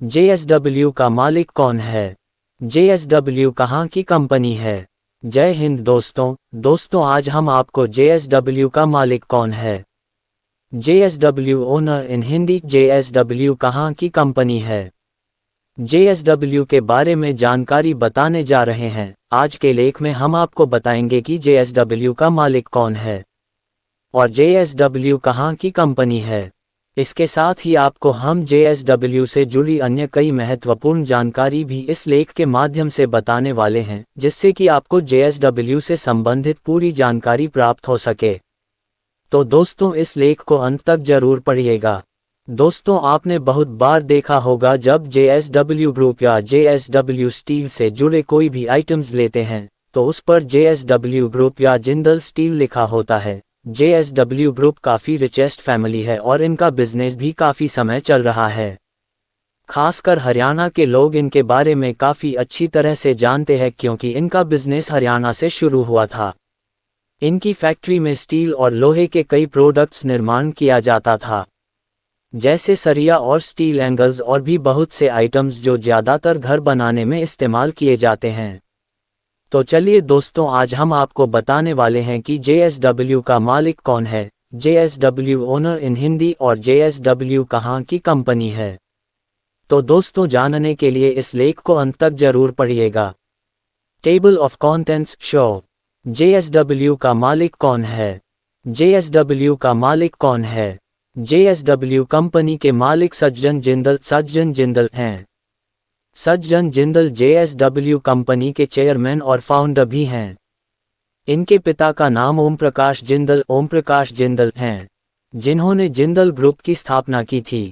JSW का मालिक कौन है? JSW कहाँ की कंपनी है? जय हिंद दोस्तों आज हम आपको JSW का मालिक कौन है, JSW ओनर इन हिंदी, JSW कहाँ की कंपनी है, JSW के बारे में जानकारी बताने जा रहे हैं। आज के लेख में हम आपको बताएंगे कि JSW का मालिक कौन है और JSW कहाँ की कंपनी है। इसके साथ ही आपको हम JSW से जुड़ी अन्य कई महत्वपूर्ण जानकारी भी इस लेख के माध्यम से बताने वाले हैं, जिससे कि आपको JSW से संबंधित पूरी जानकारी प्राप्त हो सके। तो दोस्तों इस लेख को अंत तक जरूर पढ़िएगा। दोस्तों आपने बहुत बार देखा होगा जब JSW ग्रुप या JSW स्टील से जुड़े कोई भी आइटम्स लेते हैं तो उस पर JSW ग्रुप या जिंदल स्टील लिखा होता है। JSW ग्रुप काफ़ी रिचेस्ट फैमिली है और इनका बिजनेस भी काफ़ी समय चल रहा है। खासकर हरियाणा के लोग इनके बारे में काफ़ी अच्छी तरह से जानते हैं क्योंकि इनका बिजनेस हरियाणा से शुरू हुआ था। इनकी फैक्ट्री में स्टील और लोहे के कई प्रोडक्ट्स निर्माण किया जाता था, जैसे सरिया और स्टील एंगल्स और भी बहुत से आइटम्स जो ज़्यादातर घर बनाने में इस्तेमाल किए जाते हैं। तो चलिए दोस्तों आज हम आपको बताने वाले हैं कि JSW का मालिक कौन है, JSW ओनर इन हिंदी और JSW कहाँ की कंपनी है। तो दोस्तों जानने के लिए इस लेख को अंत तक जरूर पढ़िएगा। Table of contents show. JSW का मालिक कौन है? JSW का मालिक कौन है? JSW कंपनी के मालिक सज्जन जिंदल हैं। सज्जन जिंदल JSW कंपनी के चेयरमैन और फाउंडर भी हैं। इनके पिता का नाम ओम प्रकाश जिंदल हैं, जिन्होंने जिंदल ग्रुप की स्थापना की थी,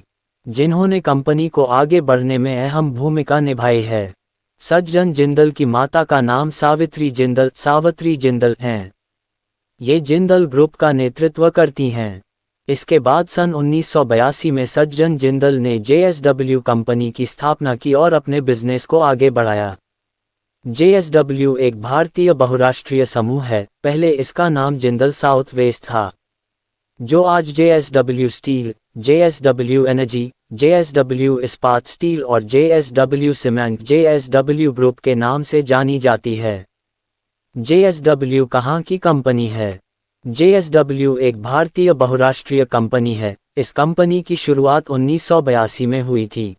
जिन्होंने कंपनी को आगे बढ़ने में अहम भूमिका निभाई है। सज्जन जिंदल की माता का नाम सावित्री जिंदल हैं। ये जिंदल ग्रुप का नेतृत्व करती हैं। इसके बाद सन 1982 में सज्जन जिंदल ने JSW कंपनी की स्थापना की और अपने बिजनेस को आगे बढ़ाया। JSW एक भारतीय बहुराष्ट्रीय समूह है। पहले इसका नाम जिंदल साउथ वेस्ट था, जो आज JSW steel, JSW energy, JSW इस्पात स्टील और JSW सीमेंट JSW ग्रुप के नाम से जानी जाती है। JSW कहाँ की कंपनी है? JSW एक भारतीय बहुराष्ट्रीय कंपनी है। इस कंपनी की शुरुआत 1982 में हुई थी,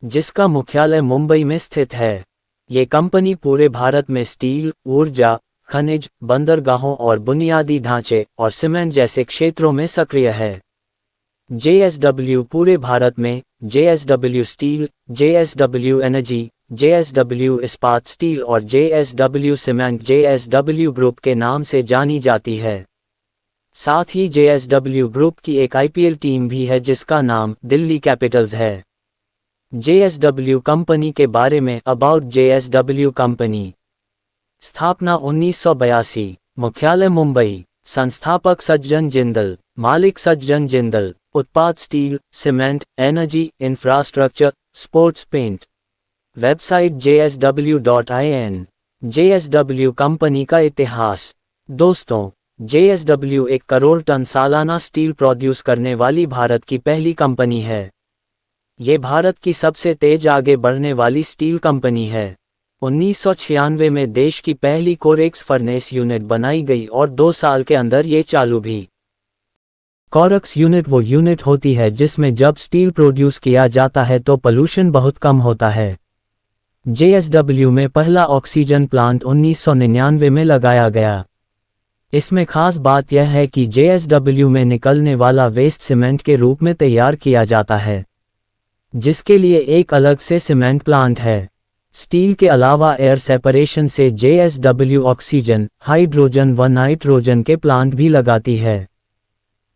जिसका मुख्यालय मुंबई में स्थित है। ये कंपनी पूरे भारत में स्टील, ऊर्जा, खनिज, बंदरगाहों और बुनियादी ढांचे और सीमेंट जैसे क्षेत्रों में सक्रिय है। JSW पूरे भारत में JSW steel, JSW energy, JSW इस्पात स्टील और JSW सीमेंट JSW ग्रुप के नाम से जानी जाती है। साथ ही JSW ग्रुप की एक IPL टीम भी है जिसका नाम दिल्ली कैपिटल्स है। JSW कंपनी के बारे में अबाउट JSW कंपनी। स्थापना 1982, मुख्यालय मुंबई, संस्थापक सज्जन जिंदल, मालिक सज्जन जिंदल, उत्पाद steel, cement, energy, infrastructure, sports paint. Website JSW.in। JSW company का इतिहास। दोस्तों JSW 1 करोड़ टन सालाना स्टील प्रोड्यूस करने वाली भारत की पहली कंपनी है। ये भारत की सबसे तेज आगे बढ़ने वाली स्टील कंपनी है। 1996 में देश की पहली कोरेक्स फर्नेस यूनिट बनाई गई और 2 साल के अंदर ये चालू भी। कोरेक्स यूनिट वो यूनिट होती है जिसमें जब स्टील प्रोड्यूस किया जाता है तो पोल्यूशन बहुत कम होता है। JSW में पहला ऑक्सीजन प्लांट 1999 में लगाया गया। इसमें खास बात यह है कि JSW में निकलने वाला वेस्ट सीमेंट के रूप में तैयार किया जाता है, जिसके लिए एक अलग से सीमेंट प्लांट है। स्टील के अलावा एयर सेपरेशन से JSW ऑक्सीजन, हाइड्रोजन व नाइट्रोजन के प्लांट भी लगाती है।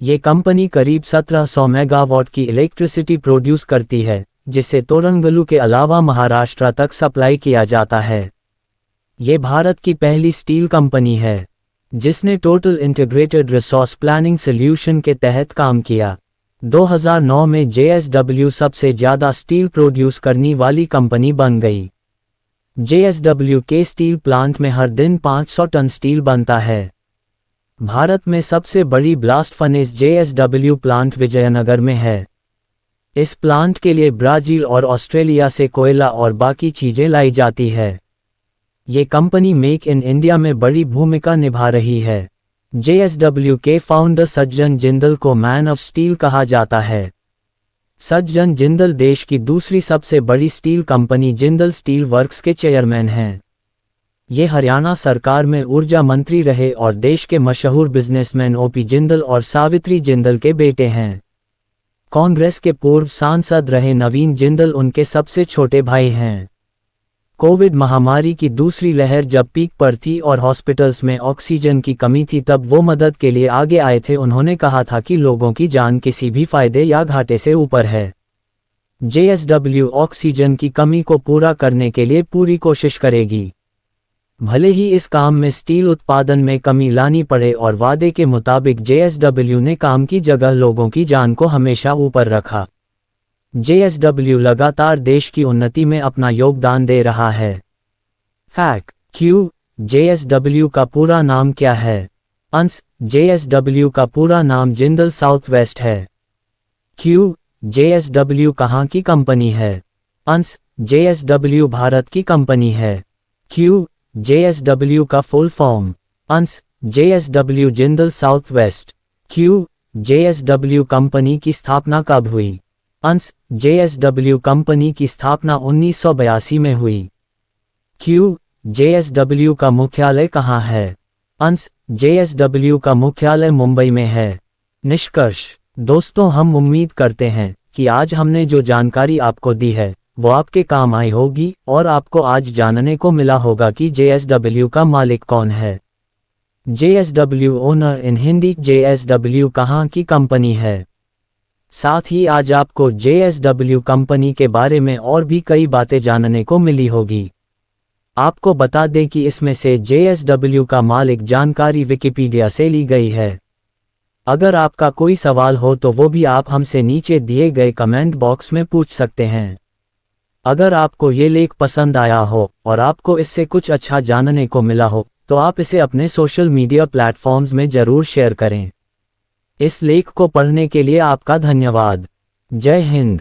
ये कंपनी करीब 1700 मेगावाट की इलेक्ट्रिसिटी प्रोड्यूस करती है, जिसे तोरंगलू के अलावा महाराष्ट्र तक सप्लाई किया जाता है। ये भारत की पहली स्टील कंपनी है जिसने total integrated resource planning solution के तहत काम किया। 2009 में JSW सबसे ज़्यादा स्टील प्रोड्यूस करने वाली कंपनी बन गई। JSW के स्टील प्लांट में हर दिन 500 टन स्टील बनता है। भारत में सबसे बड़ी blast furnace JSW plant Vijayanagar में है। इस प्लांट के लिए ब्राज़ील और ऑस्ट्रेलिया से कोयला और बाकी चीजें लाई जाती है। ये कंपनी मेक इन इंडिया में बड़ी भूमिका निभा रही है। JSW के फाउंडर सज्जन जिंदल को मैन ऑफ स्टील कहा जाता है। सज्जन जिंदल देश की दूसरी सबसे बड़ी steel company Jindal steel works के चेयरमैन हैं। ये हरियाणा सरकार में ऊर्जा मंत्री रहे और देश के मशहूर बिजनेसमैन OP जिंदल और सावित्री जिंदल के बेटे हैं। कांग्रेस के पूर्व सांसद रहे नवीन जिंदल उनके सबसे छोटे भाई हैं। कोविड महामारी की दूसरी लहर जब पीक पर थी और हॉस्पिटल्स में ऑक्सीजन की कमी थी तब वो मदद के लिए आगे आए थे। उन्होंने कहा था कि लोगों की जान किसी भी फायदे या घाटे से ऊपर है। JSW ऑक्सीजन की कमी को पूरा करने के लिए पूरी कोशिश करेगी, भले ही इस काम में स्टील उत्पादन में कमी लानी पड़े। और वादे के मुताबिक JSW ने काम की जगह लोगों की जान को हमेशा ऊपर रखा। JSW लगातार देश की उन्नति में अपना योगदान दे रहा है। फैक्ट क्यू JSW का पूरा नाम क्या है? अंश JSW का पूरा नाम जिंदल साउथ वेस्ट है। क्यू JSW कहाँ की कंपनी है? अंश JSW भारत की कंपनी है। क्यू JSW का फुल फॉर्म? अंश JSW Jindal south west. Q JSW company की स्थापना कब हुई? अंश JSW कंपनी की स्थापना 1982 में हुई। क्यू JSW का मुख्यालय कहाँ है? अंश JSW का मुख्यालय मुंबई में है। निष्कर्ष दोस्तों, हम उम्मीद करते हैं कि आज हमने जो जानकारी आपको दी है वो आपके काम आई होगी और आपको आज जानने को मिला होगा कि JSW का मालिक कौन है। JSW ओनर इन हिंदी JSW कहाँ की कंपनी है। साथ ही आज आपको JSW कंपनी के बारे में और भी कई बातें जानने को मिली होगी। आपको बता दें कि इसमें से JSW का मालिक जानकारी विकिपीडिया से ली गई है। अगर आपका कोई सवाल हो तो वो भी आप हमसे नीचे दिए गए कमेंट बॉक्स में पूछ सकते हैं। अगर आपको ये लेख पसंद आया हो और आपको इससे कुछ अच्छा जानने को मिला हो तो आप इसे अपने सोशल मीडिया प्लेटफॉर्म्स में ज़रूर शेयर करें। इस लेख को पढ़ने के लिए आपका धन्यवाद। जय हिंद।